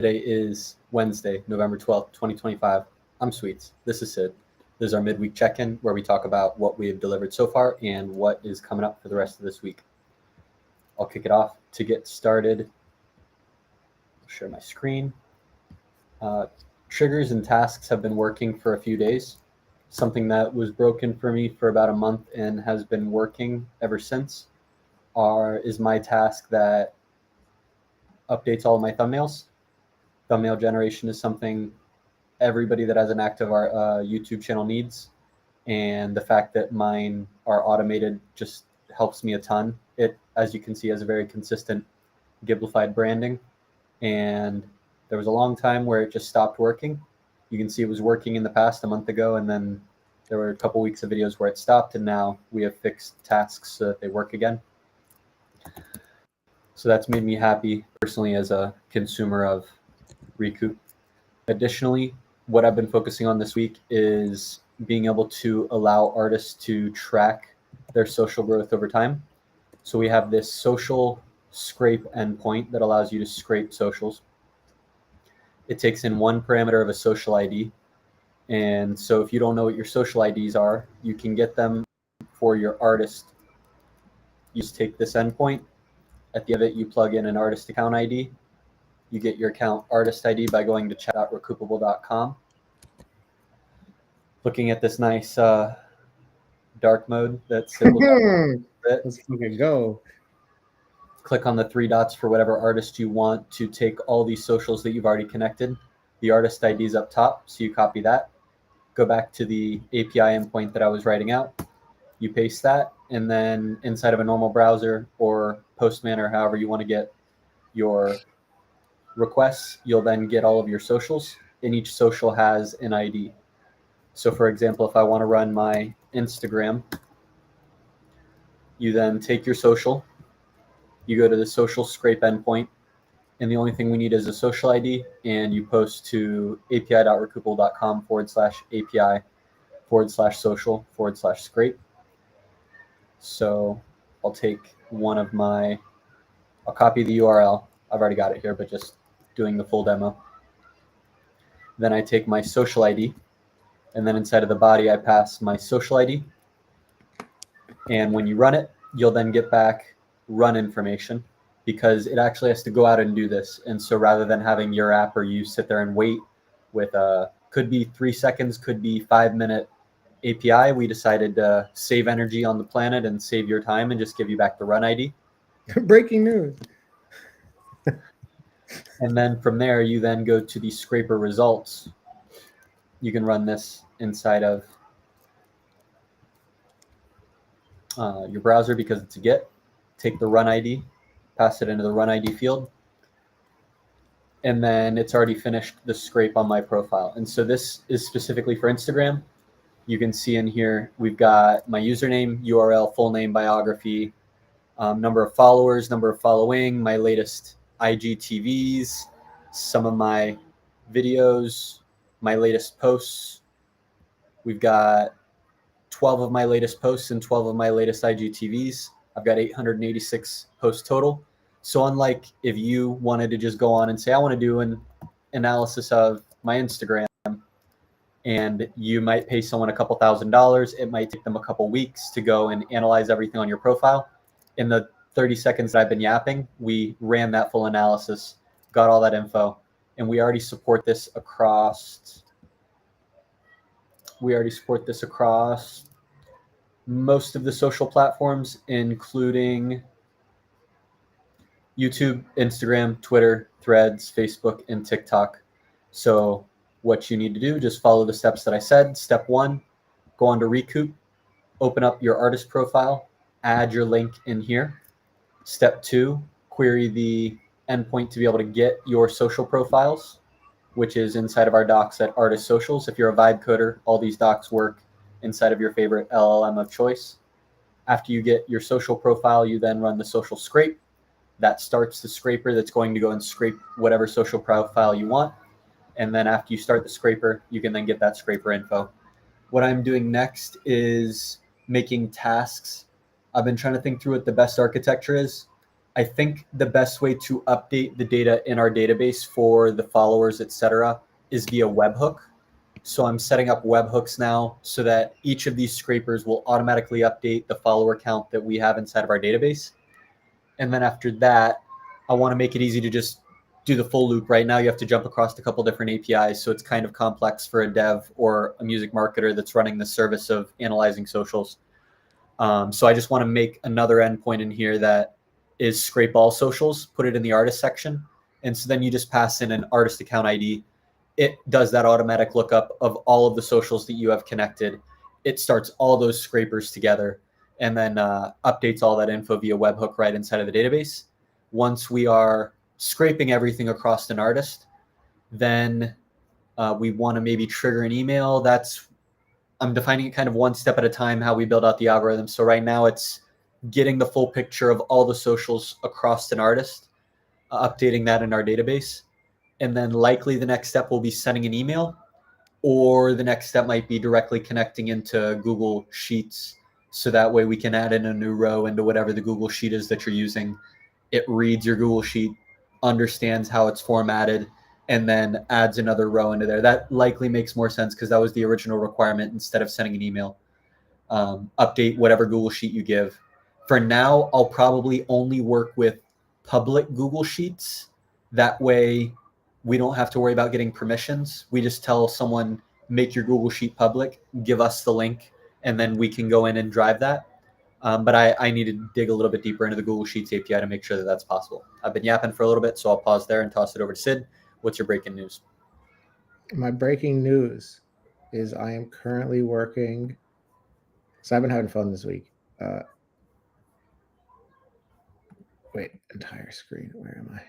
Today is Wednesday, November 12th, 2025. I'm Sweets. This is Sid. This is our midweek check-in where we talk about what we have delivered so far and what is coming up for the rest of this week. I'll kick it off to get started. I'll share my screen. Triggers and tasks have been working for a few days. Something that was broken for me for about a month and has been working ever since is my task that updates all of my thumbnails. Thumbnail generation is something everybody that has an active YouTube channel needs, and the fact that mine are automated just helps me a ton. It, as you can see, has a very consistent Giblified branding, and there was a long time where it just stopped working. You can see it was working in the past a month ago, and then there were a couple weeks of videos where it stopped, and now we have fixed tasks so that they work again. So that's made me happy personally as a consumer of Recoup. Additionally, what I've been focusing on this week is being able to allow artists to track their social growth over time. So we have this social scrape endpoint that allows you to scrape socials. It takes in one parameter of a social ID. And so if you don't know what your social IDs are, you can get them for your artist. You just take this endpoint. At the end of it, you plug in an artist account ID. You get your account artist ID by going to chat.recoupable.com. Looking at this nice dark mode that's let's fucking go. Click on the three dots for whatever artist you want to take all these socials that you've already connected. The artist ID is up top, so you copy that. Go back to the API endpoint that I was writing out. You paste that, and then inside of a normal browser or Postman or however you want to get your requests, you'll then get all of your socials, and each social has an ID. So for example, if I want to run my Instagram, you then take your social, you go to the social scrape endpoint, and the only thing we need is a social ID, and you post to api.recoupable.com/API/social/social/scrape. So I'll take I'll copy the URL. I've already got it here, but just doing the full demo. Then I take my social ID, and then inside of the body, I pass my social ID. And when you run it, you'll then get back run information because it actually has to go out and do this. And so rather than having your app or you sit there and wait with could be 3 seconds, could be 5-minute API, we decided to save energy on the planet and save your time and just give you back the run ID. Breaking news. And then from there, you then go to the scraper results. You can run this inside of your browser because it's a GET. Take the run ID, pass it into the run ID field, and then it's already finished the scrape on my profile. And so this is specifically for Instagram. You can see in here, we've got my username, URL, full name, biography, number of followers, number of following, my latest IGTVs, some of my videos, my latest posts. We've got 12 of my latest posts and 12 of my latest IGTVs. I've got 886 posts total. So unlike if you wanted to just go on and say, I want to do an analysis of my Instagram, and you might pay someone a couple $1,000, it might take them a couple weeks to go and analyze everything on your profile. In the 30 seconds that I've been yapping, we ran that full analysis, got all that info, and we already support this across most of the social platforms, including YouTube, Instagram, Twitter, Threads, Facebook, and TikTok. So what you need to do, just follow the steps that I said. Step 1, go on to Recoup, open up your artist profile, add your link in here. Step 2, query the endpoint to be able to get your social profiles, which is inside of our docs at Artist Socials. If you're a vibe coder, all these docs work inside of your favorite LLM of choice. After you get your social profile, you then run the social scrape. That starts the scraper that's going to go and scrape whatever social profile you want. And then after you start the scraper, you can then get that scraper info. What I'm doing next is making tasks. I've been trying to think through what the best architecture is. I think the best way to update the data in our database for the followers, etc., is via webhook. So I'm setting up webhooks now so that each of these scrapers will automatically update the follower count that we have inside of our database. And then after that, I want to make it easy to just do the full loop. Right now, you have to jump across a couple different APIs, so it's kind of complex for a dev or a music marketer that's running the service of analyzing socials. So I just want to make another endpoint in here that is scrape all socials, put it in the artist section. And so then you just pass in an artist account ID. It does that automatic lookup of all of the socials that you have connected. It starts all those scrapers together and then updates all that info via webhook right inside of the database. Once we are scraping everything across an artist, then we want to maybe trigger an email. I'm defining it kind of one step at a time how we build out the algorithm. So right now it's getting the full picture of all the socials across an artist, updating that in our database. And then likely the next step will be sending an email, or the next step might be directly connecting into Google Sheets. So that way we can add in a new row into whatever the Google Sheet is that you're using. It reads your Google Sheet, understands how it's formatted, and then adds another row into there. That likely makes more sense because that was the original requirement instead of sending an email. Update whatever Google Sheet you give. For now, I'll probably only work with public Google Sheets. That way, we don't have to worry about getting permissions. We just tell someone, make your Google Sheet public, give us the link, and then we can go in and drive that. But I need to dig a little bit deeper into the Google Sheets API to make sure that that's possible. I've been yapping for a little bit, so I'll pause there and toss it over to Sid. What's your breaking news? My breaking news is I am currently working. So I've been having fun this week. Wait, entire screen. Where am I?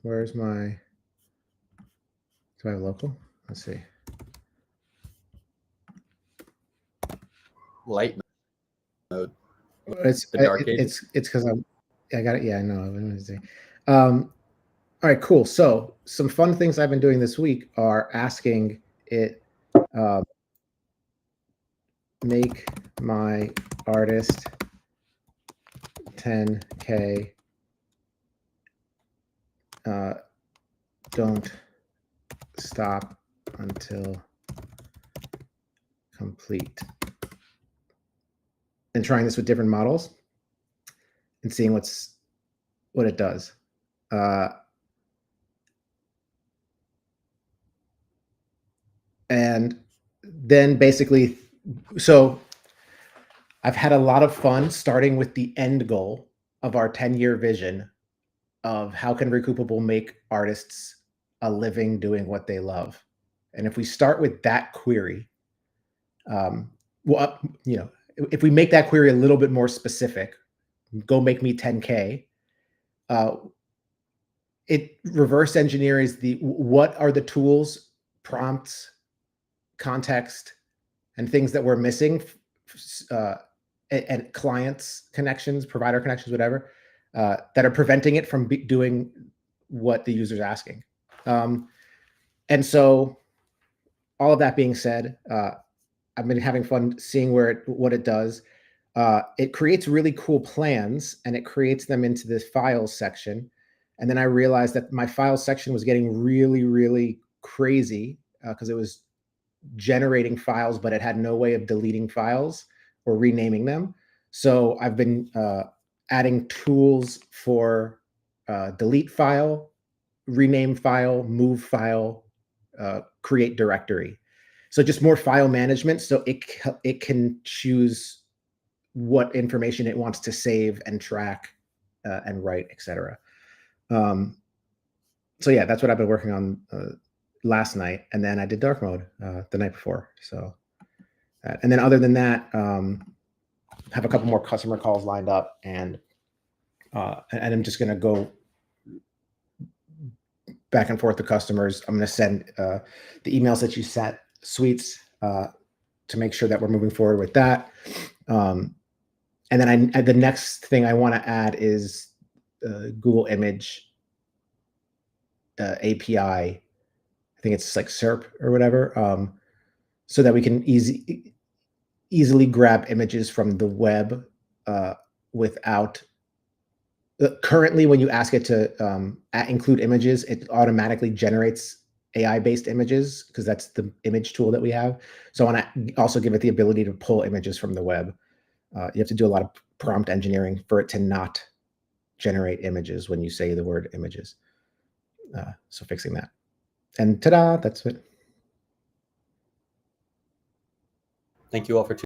Where's my? Do I have local? Let's see. Light mode. It's The dark age. it's because I got it. Yeah, I know. Let me see. All right, cool. So some fun things I've been doing this week are asking it make my artist 10K. Don't stop until complete. And trying this with different models and seeing what it does. And then basically, so I've had a lot of fun starting with the end goal of our 10-year vision of how can Recoupable make artists a living doing what they love. And if we start with that query, if we make that query a little bit more specific, go make me 10K, it reverse engineers what are the tools, prompts, context, and things that we're missing, and clients connections, provider connections, whatever, that are preventing it from doing what the user's asking. And so all of that being said, I've been having fun seeing what it does. It creates really cool plans and it creates them into this files section. And then I realized that my files section was getting really, really crazy because it was generating files, but it had no way of deleting files or renaming them. So I've been adding tools for delete file, rename file, move file, create directory. So just more file management. So it can choose what information it wants to save and track and write, etc. So yeah, that's what I've been working on last night, and then I did dark mode the night before. So, and then other than that, have a couple more customer calls lined up, and I'm just gonna go back and forth to customers. I'm gonna send the emails that you sent, Sweets, to make sure that we're moving forward with that. And then the next thing I want to add is Google Image API think it's like SERP or whatever, so that we can easily grab images from the web without. Currently, when you ask it to include images, it automatically generates AI-based images because that's the image tool that we have. So I want to also give it the ability to pull images from the web. You have to do a lot of prompt engineering for it to not generate images when you say the word images. So fixing that. And ta-da, that's it. Thank you all for